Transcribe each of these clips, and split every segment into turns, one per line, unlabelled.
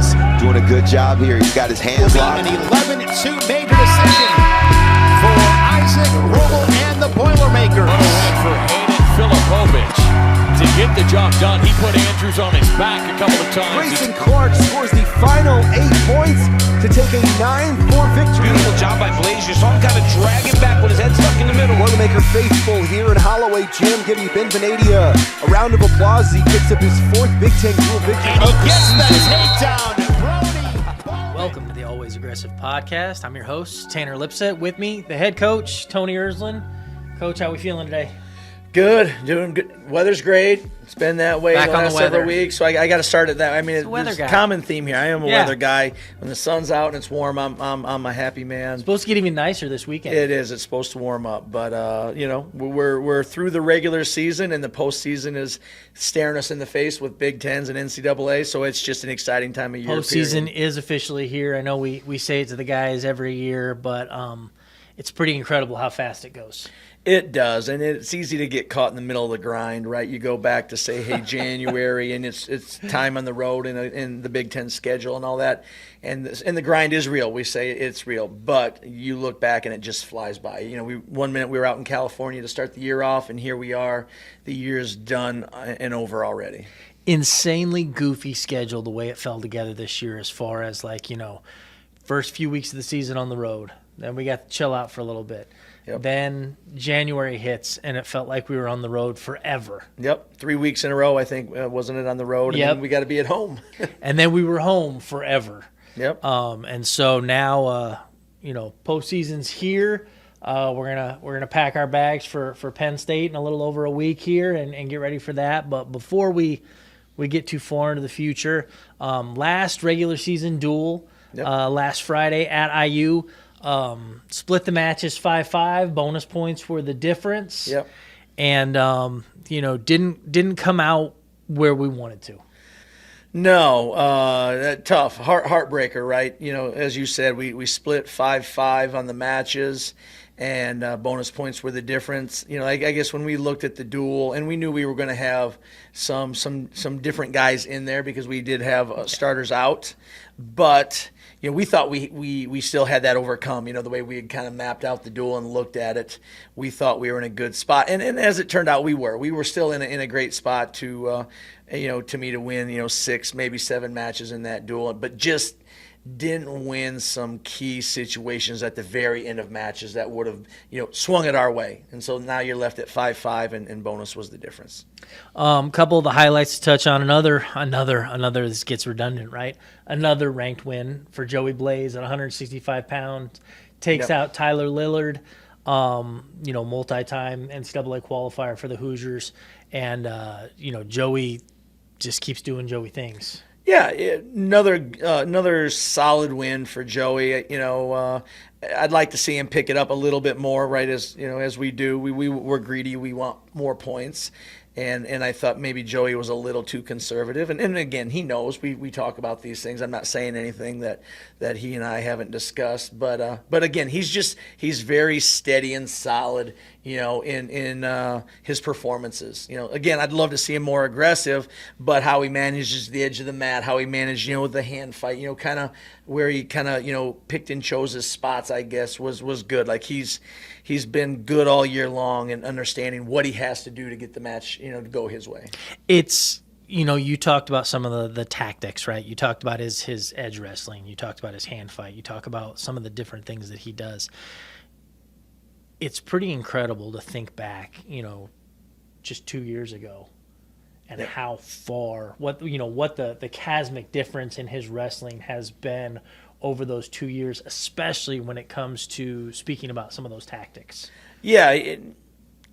He's doing a good job here. He's got his hands locked.
An 11-2 major decision for Isaac Rogel and the Boilermakers.
What a win for Hayden Filipovic to get the job done. He put Andrews on his back a couple of times.
Grayson Clark scores the final 8 points to take a 9-4 victory.
Beautiful job by Blaze. You saw him kind of drag it back with his head stuck in the middle.
Boilermaker faithful here in Holloway Gym giving Ben Benadia a round of applause as he picks up his 4th Big Ten dual victory.
And he gets the takedown. Brody.
Welcome to the Always Aggressive Podcast. I'm your host, Tanner Lipsett. With me, the head coach, Tony Ersland. Coach, how are we feeling today?
Good, doing good. Weather's great. It's been that way
Back
the
on
last
the weather.
several weeks, so I got to start at that. I mean, it's
weather
a
guy.
common theme here. I am a
Yeah.
weather guy. When the sun's out and it's warm, I'm a happy man.
It's supposed to get even nicer this weekend.
It is. It's supposed to warm up, but we're through the regular season, and the postseason is staring us in the face with Big Tens and NCAA. So it's just an exciting time of year.
Postseason is officially here. I know we say it to the guys every year, but it's pretty incredible how fast it goes.
It does, and it's easy to get caught in the middle of the grind, right? You go back to say, hey, January, and it's time on the road and the Big Ten schedule and all that, and the grind is real. We say it's real, but you look back and it just flies by. You know, one minute we were out in California to start the year off, and here we are. The year's done and over already.
Insanely goofy schedule the way it fell together this year as far as first few weeks of the season on the road. Then we got to chill out for a little bit.
Yep.
Then January hits, and it felt like we were on the road forever.
Yep, 3 weeks in a row, I think, wasn't it, on the road? And
Yep.
then we got to be at home.
And then we were home forever.
Yep.
And so now, postseason's here. We're gonna pack our bags for Penn State in a little over a week here and get ready for that. But before we get too far into the future, last regular season duel,
Yep.
last Friday at IU. Split the matches 5-5. Bonus points were the difference.
Yep.
And didn't come out where we wanted to.
No, tough, heartbreaker, right? You know, as you said, we split 5-5 on the matches, and bonus points were the difference. You know, I guess when we looked at the duel, and we knew we were going to have some different guys in there because we did have starters out, but you know, we thought we still had that overcome. You know, the way we had kind of mapped out the duel and looked at it, we thought we were in a good spot, and as it turned out, we were still in a great spot to win 6, maybe 7 matches in that duel, but just didn't win some key situations at the very end of matches that would have swung it our way, and so now you're left at 5-5, and bonus was the difference.
Couple of the highlights to touch on. Another. This gets redundant, right? Another ranked win for Joey Blaze at 165 pounds. Takes
Yep.
out Tyler Lillard, multi-time NCAA qualifier for the Hoosiers, and Joey just keeps doing Joey things.
Yeah, another solid win for Joey. I'd like to see him pick it up a little bit more, right? As we do, we're greedy. We want more points. And I thought maybe Joey was a little too conservative. And again, he knows we talk about these things. I'm not saying anything that he and I haven't discussed. But again, he's very steady and solid, in his performances. Again, I'd love to see him more aggressive, but how he manages the edge of the mat, how he managed, with the hand fight, kind of where he kind of, picked and chose his spots, I guess, was good. Like he's been good all year long and understanding what he has to do to get the match, to go his way.
It's, you talked about some of the tactics, right? You talked about his edge wrestling. You talked about his hand fight. You talk about some of the different things that he does. It's pretty incredible to think back, just 2 years ago and how far, what the chasmic difference in his wrestling has been over those 2 years, especially when it comes to speaking about some of those tactics.
Yeah,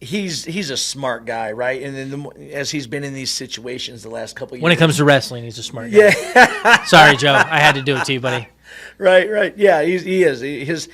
he's a smart guy, right? And then as he's been in these situations the last couple of years.
When it comes to wrestling, he's a smart guy.
Yeah.
Sorry, Joe. I had to do it to you, buddy.
Right. Yeah, he is. His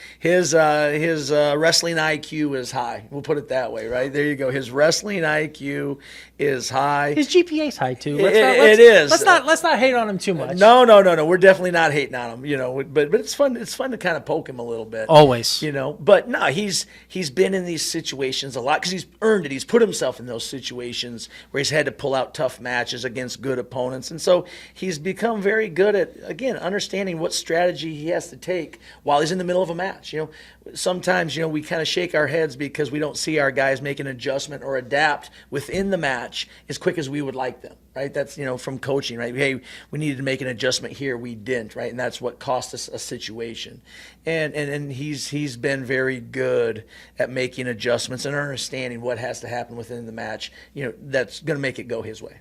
wrestling IQ is high. We'll put it that way, right? There you go. His wrestling IQ is high.
His GPA's high too.
It is.
Let's not hate on him too much.
No. We're definitely not hating on him, you know. But it's fun. It's fun to kind of poke him a little bit.
Always.
You know. But no, he's been in these situations a lot because he's earned it. He's put himself in those situations where he's had to pull out tough matches against good opponents, and so he's become very good at, again, understanding what strategy he has to take while he's in the middle of a match. You know, sometimes, you know, we kind of shake our heads because we don't see our guys make an adjustment or adapt within the match as quick as we would like them, right? That's, you know, from coaching, right? Hey, we needed to make an adjustment here, we didn't, right? And that's what cost us a situation. And he's been very good at making adjustments and understanding what has to happen within the match, you know, that's going to make it go his way.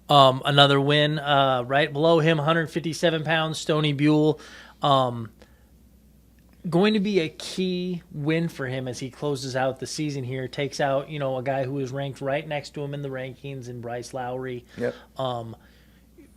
Another win, right below him, 157 pounds, Stony Buell. Going to be a key win for him as he closes out the season here. Takes out, you know, a guy who is ranked right next to him in the rankings in Bryce Lowry.
Yep.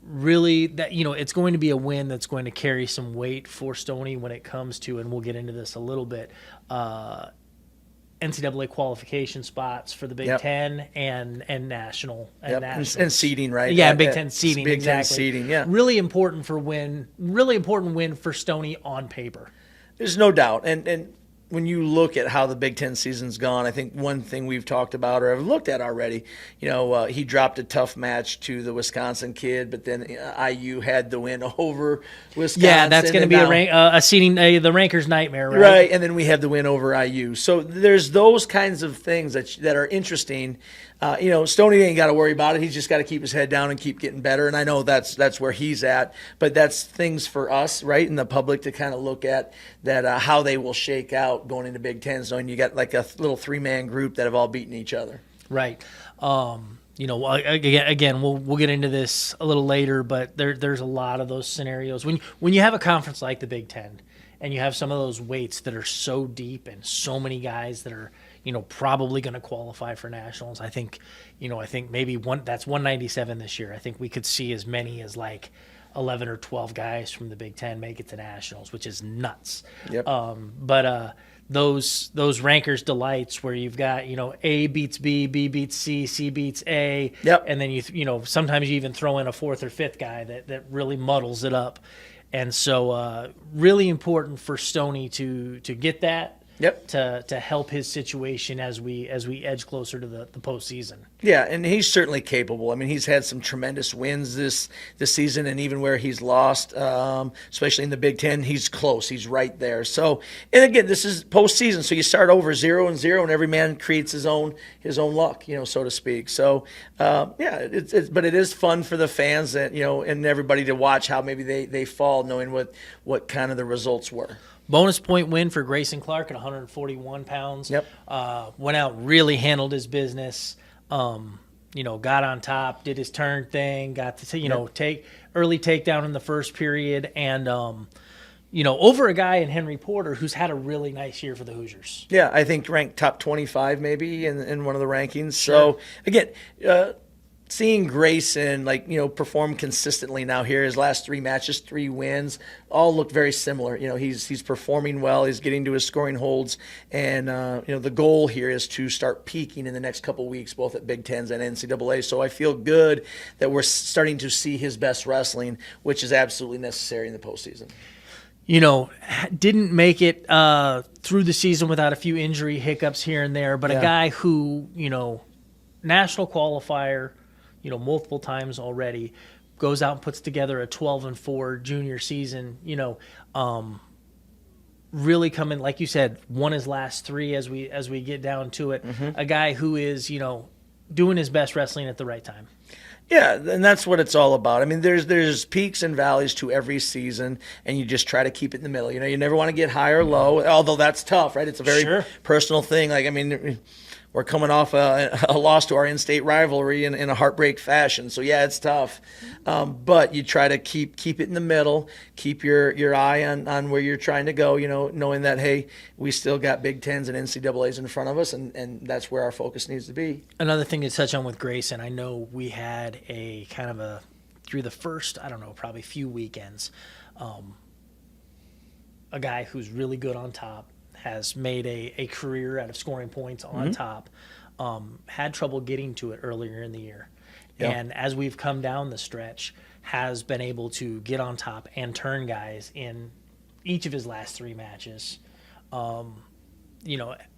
Really, that, you know, it's going to be a win that's going to carry some weight for Stony when it comes to, and we'll get into this a little bit, NCAA qualification spots for the Big Ten and national
and seeding, right?
Yeah, Big Ten seeding,
Big
exactly.
Ten seeding, yeah.
Really important win for Stony on paper.
There's no doubt. And when you look at how the Big Ten season's gone, I think one thing we've talked about or have looked at already, you know, he dropped a tough match to the Wisconsin kid, but then IU had the win over Wisconsin.
Yeah, that's going to be a seeding, the ranker's nightmare, right?
Right, and then we have the win over IU. So there's those kinds of things that are interesting. You know, Stoney ain't got to worry about it. He's just got to keep his head down and keep getting better. And I know that's where he's at. But that's things for us, right, in the public to kind of look at that how they will shake out going into Big Ten. So you got like a little 3-man group that have all beaten each other.
Right. You know, again, we'll get into this a little later, but there's a lot of those scenarios when you have a conference like the Big Ten, and you have some of those weights that are so deep and so many guys that are, you know, probably going to qualify for nationals. I think maybe that's 197 this year. I think we could see as many as like 11 or 12 guys from the Big Ten make it to nationals, which is nuts.
Yep.
But those rankers delights where you've got, you know, A beats B, B beats C, C beats A.
Yep.
And then you know, sometimes you even throw in a 4th or 5th guy that really muddles it up. And so really important for Stoney to get that.
Yep.
To help his situation as we edge closer to the postseason.
Yeah, and he's certainly capable. I mean, he's had some tremendous wins this season, and even where he's lost, especially in the Big Ten, he's close. He's right there. So, and again, this is postseason, so you start over 0-0, and every man creates his own luck, you know, so to speak. So, but it is fun for the fans that, you know, and everybody to watch how maybe they fall, knowing what kind of the results were.
Bonus point win for Grayson Clark at 141 pounds.
Yep.
Went out, really handled his business. You know, got on top, did his turn thing, got to, you know, take early takedown in the first period, and you know, over a guy in Henry Porter who's had a really nice year for the Hoosiers.
Yeah, I think ranked top 25 maybe in one of the rankings.
Sure.
So again, seeing Grayson, like, you know, perform consistently now here, his last 3 matches, 3 wins, all look very similar. You know, he's performing well. He's getting to his scoring holds. And, you know, the goal here is to start peaking in the next couple weeks, both at Big Tens and NCAA. So I feel good that we're starting to see his best wrestling, which is absolutely necessary in the postseason.
You know, didn't make it through the season without a few injury hiccups here and there, but a guy who, you know, national qualifier, you know, multiple times already, goes out and puts together a 12-4 junior season, you know, really coming, like you said, won his last 3 as we get down to it. Mm-hmm. A guy who is, you know, doing his best wrestling at the right time.
Yeah, and that's what it's all about. I mean, there's peaks and valleys to every season, and you just try to keep it in the middle. You know, you never want to get high or low, although that's tough, right? It's a very personal thing. Like, I mean, we're coming off a loss to our in-state rivalry in a heartbreak fashion. So, yeah, it's tough. But you try to keep it in the middle, keep your eye on where you're trying to go, you know, knowing that, hey, we still got Big Tens and NCAAs in front of us, and that's where our focus needs to be.
Another thing to touch on with Grayson, I know we had a kind of through the first, I don't know, probably few weekends, a guy who's really good on top, has made a career out of scoring points on top, had trouble getting to it earlier in the year. Yep. And as we've come down the stretch, has been able to get on top and turn guys in each of his last 3 matches.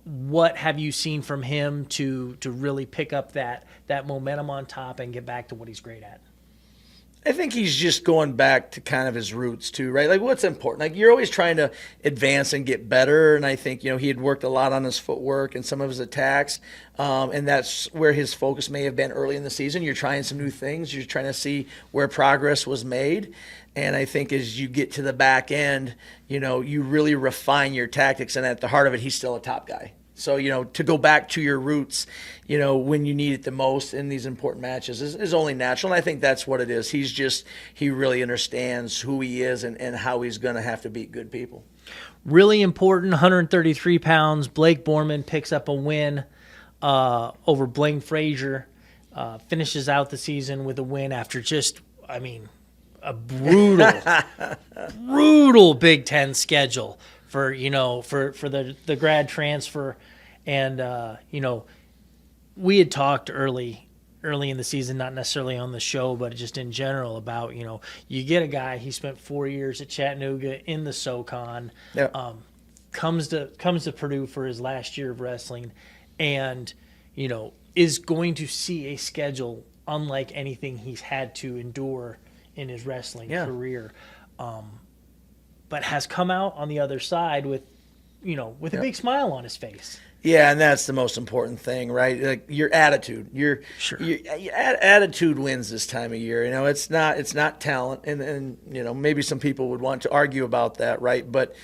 What have you seen from him to really pick up that momentum on top and get back to what he's great at?
I think he's just going back to kind of his roots too, right? Like what's important. Like you're always trying to advance and get better. And I think, he had worked a lot on his footwork and some of his attacks. And that's where his focus may have been early in the season. You're trying some new things. You're trying to see where progress was made. And I think as you get to the back end, you really refine your tactics. And at the heart of it, he's still a top guy. So, to go back to your roots, when you need it the most in these important matches is only natural. And I think that's what it is. He really understands who he is and how he's going to have to beat good people.
Really important, 133 pounds. Blake Borman picks up a win over Blaine Frazier, finishes out the season with a win after a brutal Big Ten schedule for the grad transfer. And we had talked early in the season, not necessarily on the show, but just in general about, you get a guy, he spent 4 years at Chattanooga in the SoCon, comes to Purdue for his last year of wrestling, and, is going to see a schedule unlike anything he's had to endure in his wrestling career. But has come out on the other side with a big smile on his face.
Yeah, and that's the most important thing, right? Like your attitude. Your attitude wins this time of year. It's not talent, and maybe some people would want to argue about that, right? But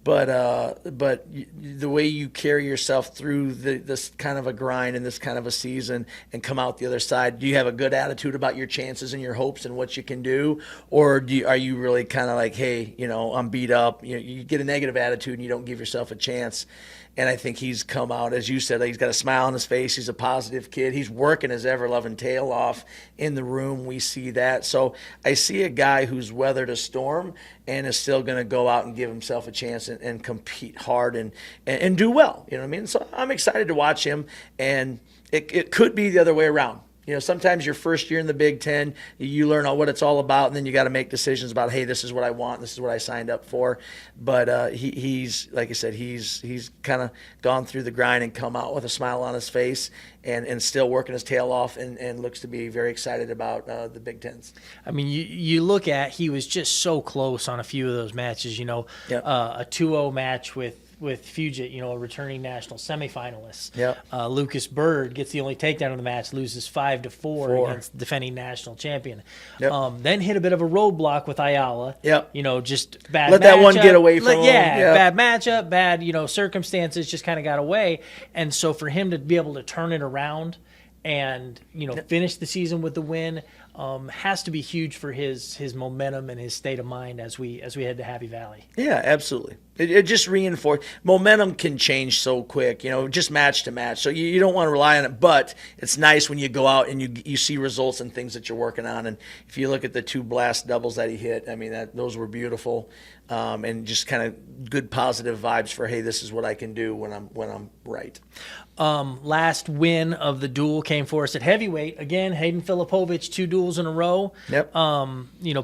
the way you carry yourself through this kind of a grind and this kind of a season and come out the other side, do you have a good attitude about your chances and your hopes and what you can do? Or are you really kind of like, hey, I'm beat up. You get a negative attitude and you don't give yourself a chance. And I think he's come out, as you said, he's got a smile on his face. He's a positive kid. He's working his ever-loving tail off in the room. We see that. So I see a guy who's weathered a storm and is still going to go out and give himself a chance and compete hard and do well. You know what I mean? So I'm excited to watch him, and it could be the other way around. Sometimes your first year in the Big Ten, you learn what it's all about, and then you got to make decisions about, hey, this is what I want, this is what I signed up for. But he's, like I said, he's kind of gone through the grind and come out with a smile on his face and still working his tail off and looks to be very excited about the Big Tens. I mean,
you look at, he was just so close on a few of those matches, a 2-0 match with Fugit, a returning national semifinalist.
Yep.
Lucas Bird gets the only takedown of the match, loses 5-4 against the defending national champion.
Yep.
Then hit a bit of a roadblock with Ayala.
Yep.
Just bad
Let
matchup.
that one get away from him.
Bad matchup, bad, circumstances just kind of got away. And so for him to be able to turn it around and, finish the season with the win has to be huge for his momentum and his state of mind as we head to Happy Valley.
Yeah, absolutely. It just reinforces. Momentum can change so quick, just match to match. So you don't want to rely on it, but it's nice when you go out and you see results and things that you're working on. And if you look at the 2 blast doubles that he hit, I mean, those were beautiful and just kind of good positive vibes for, hey, this is what I can do when I'm right.
Last win of the duel came for us at heavyweight. Again, Hayden Filipovich, 2 duels in a row.
Yep.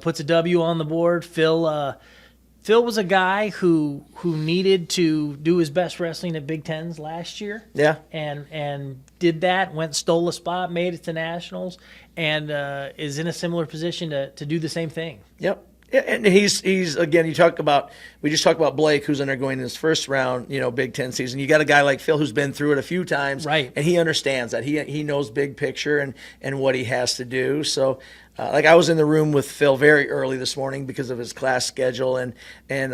Puts a W on the board. Phil was a guy who needed to do his best wrestling at Big Tens last year.
Yeah.
And did that, stole a spot, made it to nationals, and is in a similar position to do the same thing.
Yep. Yeah, and he's again. We just talked about Blake, who's undergoing his first round, Big Ten season. You got a guy like Phil who's been through it a few times,
right? And
he understands that. He knows big picture and what he has to do. So, I was in the room with Phil very early this morning because of his class schedule, and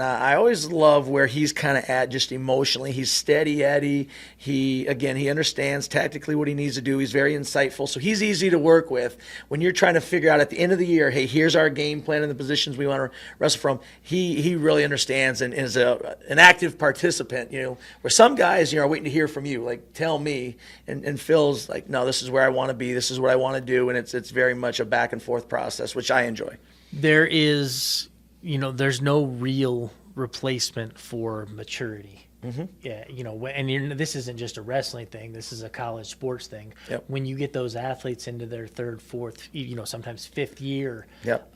I always love where he's kind of at just emotionally. He's steady Eddie. He understands tactically what he needs to do. He's very insightful, so he's easy to work with. When you're trying to figure out at the end of the year, hey, here's our game plan and the positions we want to wrestle from, he really understands and is an active participant. Where some guys are waiting to hear from you, like tell me, and Phil's like, no, this is where I want to be. This is what I want to do, and it's very much a back and forth process, which I enjoy.
There is, there's no real replacement for maturity. Mm-hmm. Yeah, and this isn't just a wrestling thing. This is a college sports thing.
Yep.
When you get those athletes into their third, fourth, sometimes fifth year,
Yep.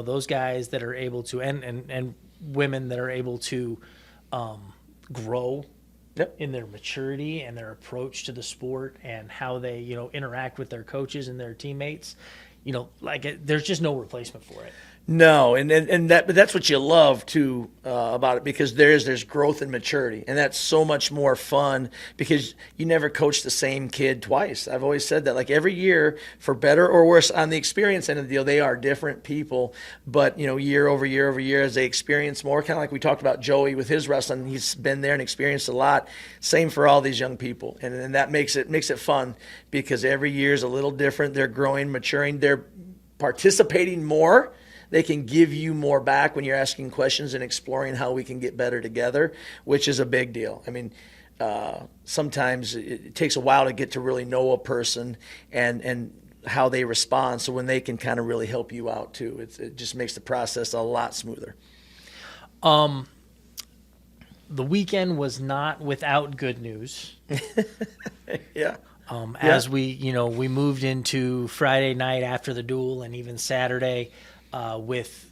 Those guys that are able to, and women that are able to grow
Yep.
in their maturity and their approach to the sport and how they, interact with their coaches and their teammates, there's just no replacement for it.
No, but that's what you love too about it, because there's growth and maturity, and that's so much more fun because you never coach the same kid twice. I've always said that, like every year, for better or worse, on the experience end of the deal, they are different people. But year over year over year, as they experience more, kind of like we talked about Joey with his wrestling, he's been there and experienced a lot. Same for all these young people, and that makes it fun because every year is a little different. They're growing, maturing, they're participating more. They can give you more back when you're asking questions and exploring how we can get better together, which is a big deal. I mean, sometimes it takes a while to get to really know a person and how they respond. So when they can kind of really help you out too, it just makes the process a lot smoother.
The weekend was not without good news.
Yeah.
As we moved into Friday night after the duel and even Saturday, with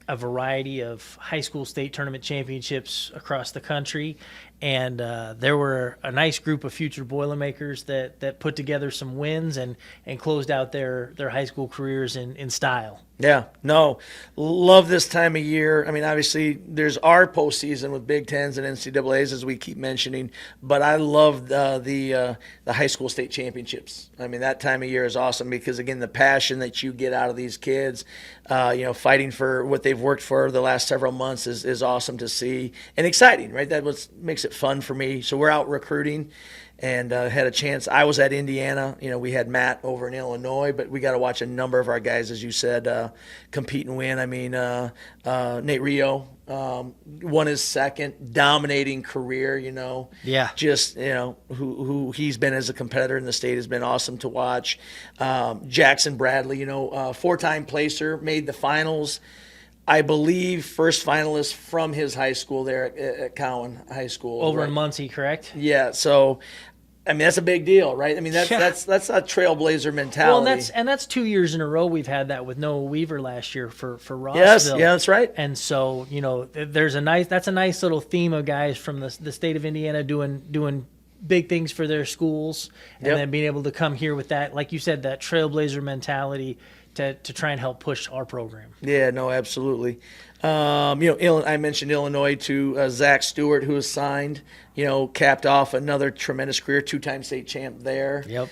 a variety of high school state tournament championships across the country. And there were a nice group of future Boilermakers that put together some wins and closed out their high school careers in style.
Yeah, no, love this time of year. I mean, obviously, there's our postseason with Big Tens and NCAAs, as we keep mentioning, but I love the high school state championships. I mean, that time of year is awesome because, again, the passion that you get out of these kids, fighting for what they've worked for the last several months is awesome to see and exciting, right? That makes it fun for me. So we're out recruiting. And had a chance. I was at Indiana. We had Matt over in Illinois, but we got to watch a number of our guys, as you said, compete and win. I mean, Nate Rio won his second dominating career.
Yeah.
Just who he's been as a competitor in the state has been awesome to watch. Jackson Bradley, four-time placer, made the finals. I believe first finalist from his high school there at Cowan High School.
Over in Muncie, correct?
Yeah, so I mean that's a big deal, right? I mean that's a trailblazer mentality.
Well, and that's 2 years in a row we've had that with Noah Weaver last year for Rossville.
Yes, yeah, that's right.
And so there's that's a nice little theme of guys from the state of Indiana doing big things for their schools, and then being able to come here with that, like you said, that trailblazer mentality to try and help push our program.
Yeah, no, absolutely. I mentioned Illinois to Zach Stewart, who was signed, capped off another tremendous career, two-time state champ there.
Yep.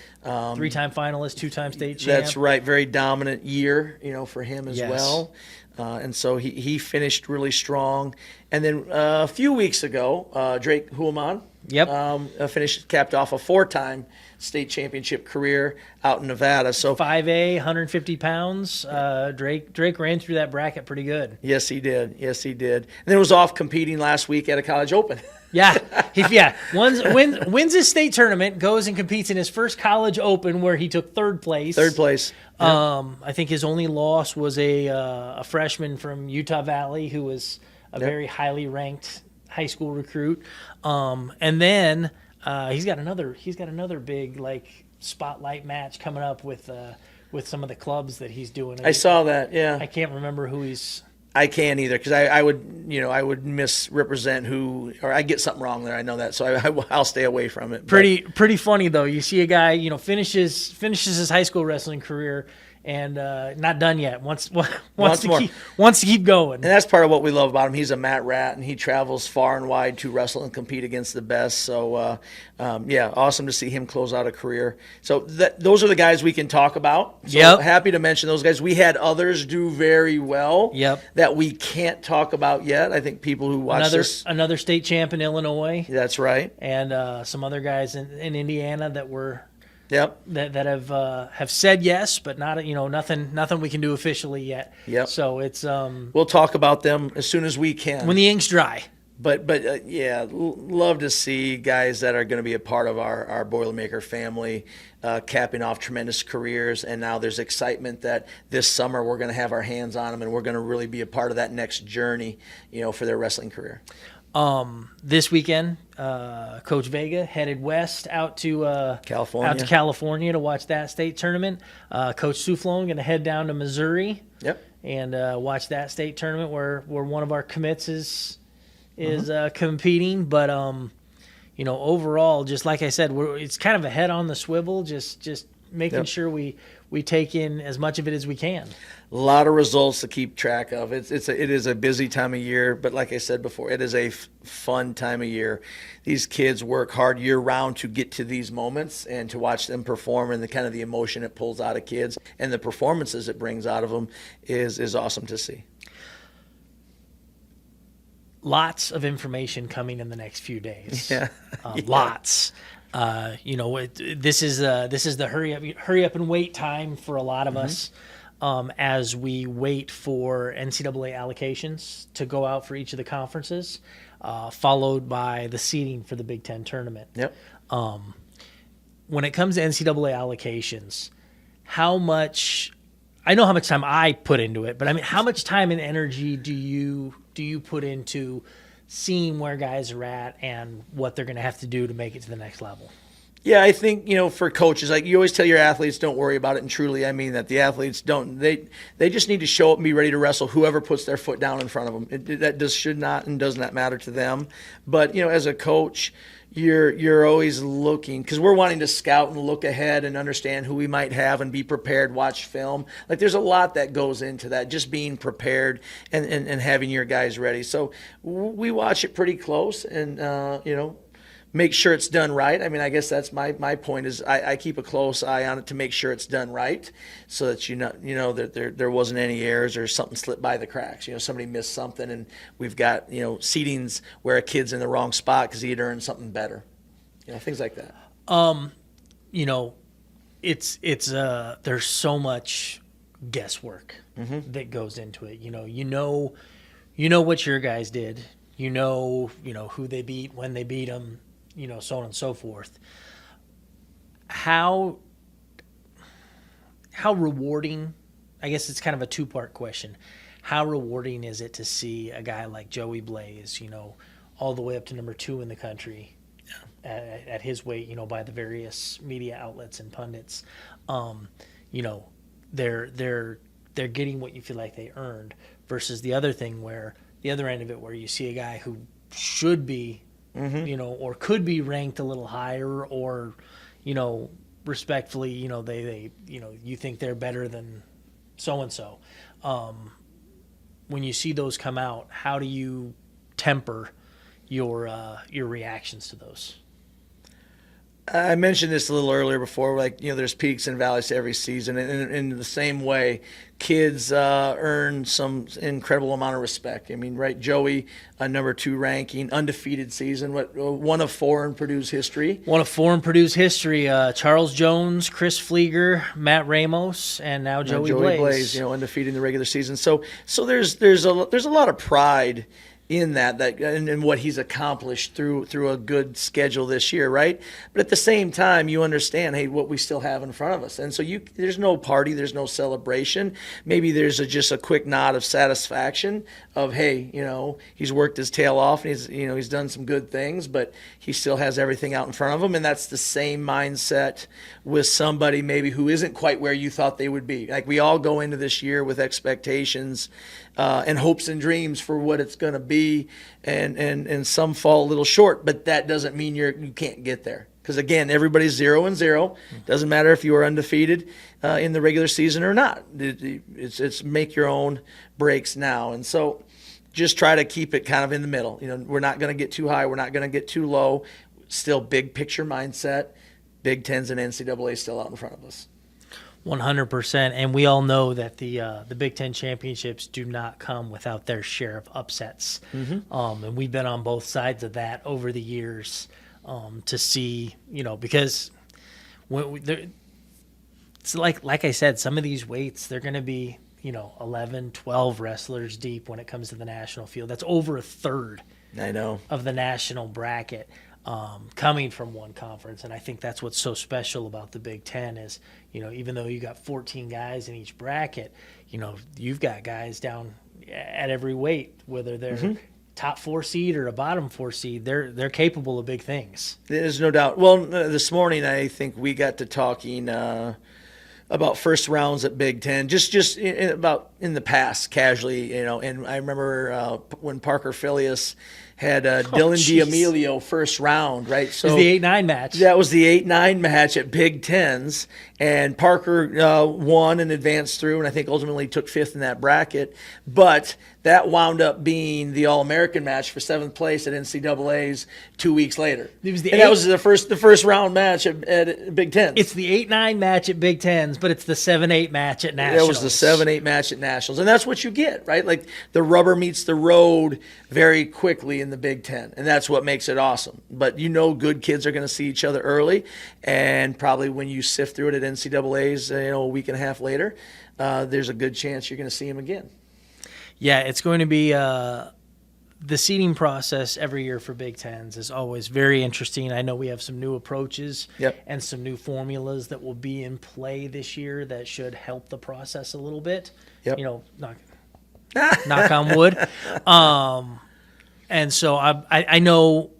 Three-time finalist, two-time state champ.
That's right. Very dominant year, for him as well. And so he finished really strong. And then a few weeks ago, Drake Huaman capped off a four-time state championship career out in Nevada. So
5A, 150 pounds. Drake ran through that bracket pretty good.
Yes, he did. And then was off competing last week at a college open.
Wins his state tournament, goes and competes in his first college open where he took third place. I think his only loss was a freshman from Utah Valley who was a very highly ranked high school recruit. And then he's got another big spotlight match coming up with some of the clubs that he's doing.
I saw that. Yeah.
I can't remember who he's.
I can't either because I would misrepresent who, or I get something wrong there. I know that, so I'll stay away from it.
Pretty funny though. You see a guy finishes his high school wrestling career and not done yet. Wants to keep going.
And that's part of what we love about him. He's a mat rat, and he travels far and wide to wrestle and compete against the best. So, awesome to see him close out a career. So those are the guys we can talk about. So happy to mention those guys. We had others do very well that we can't talk about yet. I think people who watch
another state champ in Illinois.
That's right.
And some other guys in Indiana that were – that have said yes, but not nothing we can do officially yet.
Yep.
So it's
we'll talk about them as soon as we can
when the ink's dry.
But yeah, love to see guys that are going to be a part of our Boilermaker family capping off tremendous careers. And now there's excitement that this summer we're going to have our hands on them and we're going to really be a part of that next journey, for their wrestling career.
This weekend, Coach Vega headed west out to California to watch that state tournament. Coach Soufflon going to head down to Missouri.
Yep.
And watch that state tournament where one of our commits is competing. But overall, just like I said, it's kind of a head on the swivel, just making sure we take in as much of it as we can.
A lot of results to keep track of. It is a busy time of year, but like I said before, it is a fun time of year. These kids work hard year round to get to these moments, and to watch them perform and the kind of the emotion it pulls out of kids and the performances it brings out of them is awesome to see.
Lots of information coming in the next few days.
Yeah.
Lots. This is the hurry up and wait time for a lot of us, as we wait for NCAA allocations to go out for each of the conferences, followed by the seeding for the Big Ten tournament.
Yep.
When it comes to NCAA allocations, I know how much time I put into it, but I mean, how much time and energy do you put into seeing where guys are at and what they're going to have to do to make it to the next level?
Yeah, I think, for coaches, like you always tell your athletes, don't worry about it. And truly, I mean that the athletes they just need to show up and be ready to wrestle whoever puts their foot down in front of them. That should not and does not matter to them. But, as a coach, you're always looking, because we're wanting to scout and look ahead and understand who we might have and be prepared, watch film. Like, there's a lot that goes into that, just being prepared and having your guys ready. So we watch it pretty close and, make sure it's done right. I mean, I guess that's my point is I keep a close eye on it to make sure it's done right, so that that there wasn't any errors or something slipped by the cracks. Somebody missed something, and we've got seedings where a kid's in the wrong spot because he had earned something better. Things like that.
It's there's so much guesswork that goes into it. You know what your guys did. You know who they beat, when they beat them. So on and so forth. How rewarding, I guess it's kind of a two-part question. How rewarding is it to see a guy like Joey Blaze, all the way up to number 2 in the country at his weight, by the various media outlets and pundits. They're getting what you feel like they earned, versus the other end of it where you see a guy who should be or could be ranked a little higher, or, respectfully, they you think they're better than so-and-so. When you see those come out, how do you temper your reactions to those?
I mentioned this a little earlier before, there's peaks and valleys to every season. And in the same way, kids earn some incredible amount of respect. I mean, right, Joey, number 2 ranking, undefeated season, one of 4 in Purdue's history.
Charles Jones, Chris Flieger, Matt Ramos, and now Joey Blaze.
Undefeated in the regular season. So there's a lot of pride in that and what he's accomplished through a good schedule this year, right? But at the same time, you understand, hey, what we still have in front of us. And so there's no party, there's no celebration. Maybe there's just a quick nod of satisfaction of, hey, he's worked his tail off and he's done some good things, but he still has everything out in front of him. And that's the same mindset with somebody maybe who isn't quite where you thought they would be. Like, we all go into this year with expectations and hopes and dreams for what it's going to be, and some fall a little short, but that doesn't mean you can't get there. Because, again, everybody's 0-0. Doesn't matter if you are undefeated in the regular season or not. It's make your own breaks now. And so just try to keep it kind of in the middle. We're not going to get too high. We're not going to get too low. Still big picture mindset. Big Tens and NCAA still out in front of us.
100%, and we all know that the Big Ten championships do not come without their share of upsets, and we've been on both sides of that over the years, to see, because it's like I said, some of these weights, they're going to be, 11, 12 wrestlers deep when it comes to the national field. That's over a third
I know.
of the national bracket coming from one conference. And I think that's what's so special about the Big Ten is, even though you got 14 guys in each bracket, you've got guys down at every weight, whether they're top 4 seed or a bottom 4 seed, they're capable of big things.
There's no doubt. Well, this morning I think we got to talking about first rounds at Big Ten, just about in the past, casually, And I remember when Parker Phileas had Dylan D'Amelio first round, right? So
it was the 8-9 match.
That was the 8-9 match at Big Tens, and Parker won and advanced through, and I think ultimately took 5th in that bracket. But that wound up being the All-American match for 7th place at NCAA's 2 weeks later. That was the first round match at Big Tens.
It's the 8-9 match at Big Tens, but it's the 7-8 match at Nationals.
That was the 7-8 match at Nationals, and that's what you get, right? Like the rubber meets the road very quickly in the Big Ten, and that's what makes it awesome. But good kids are going to see each other early, and probably when you sift through it at NCAA's, a week and a half later, there's a good chance you're going to see them again.
Yeah, it's going to be the seeding process every year for Big Tens is always very interesting. I know we have some new approaches and some new formulas that will be in play this year that should help the process a little bit.
Yep.
Knock on wood. And so I know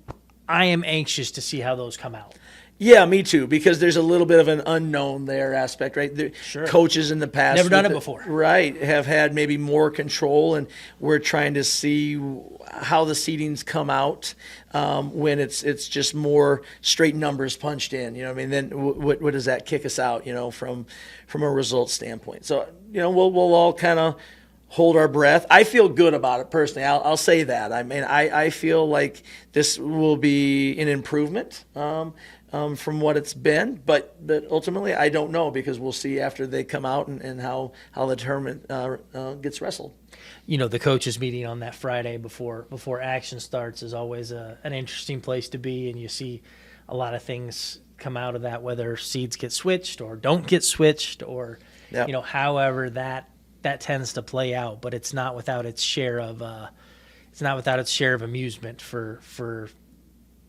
I am anxious to see how those come out.
Yeah, me too, because there's a little bit of an unknown there aspect, right?
Sure.
Coaches in the past.
Never done it before.
Right, have had maybe more control, and we're trying to see how the seedings come out when it's just more straight numbers punched in. Then what does that kick us out, from a results standpoint? So, we'll all kind of hold our breath. I feel good about it personally. I'll say that. I feel like this will be an improvement from what it's been, but ultimately I don't know, because we'll see after they come out and how the tournament gets wrestled.
The coaches meeting on that Friday before action starts is always an interesting place to be, and you see a lot of things come out of that, whether seeds get switched or don't get switched, or however that tends to play out. But it's not without its share of amusement for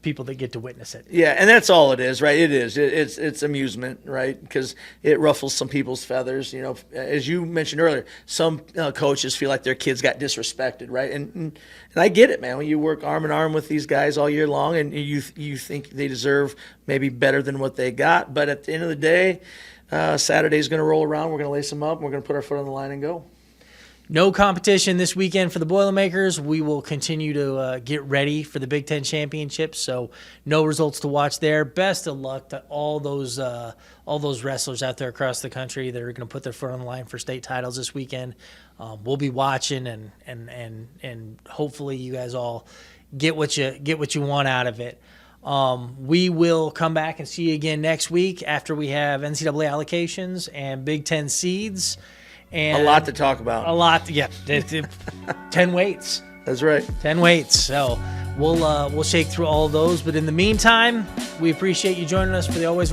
people that get to witness it.
Yeah, and that's all it is, right? It is. It's amusement, right? Because it ruffles some people's feathers. As you mentioned earlier, some coaches feel like their kids got disrespected, right? And I get it, man. When you work arm in arm with these guys all year long, and you think they deserve maybe better than what they got, but at the end of the day, Saturday's going to roll around. We're going to lace them up. And we're going to put our foot on the line and go.
No competition this weekend for the Boilermakers. We will continue to get ready for the Big Ten Championship, so no results to watch there. Best of luck to all those wrestlers out there across the country that are going to put their foot on the line for state titles this weekend. We'll be watching, and hopefully you guys all get what you want out of it. We will come back and see you again next week after we have NCAA allocations and Big Ten seeds. And
a lot to talk about.
A lot, yeah. 10 weights.
That's right.
10 weights. So we'll shake through all of those. But in the meantime, we appreciate you joining us for the Always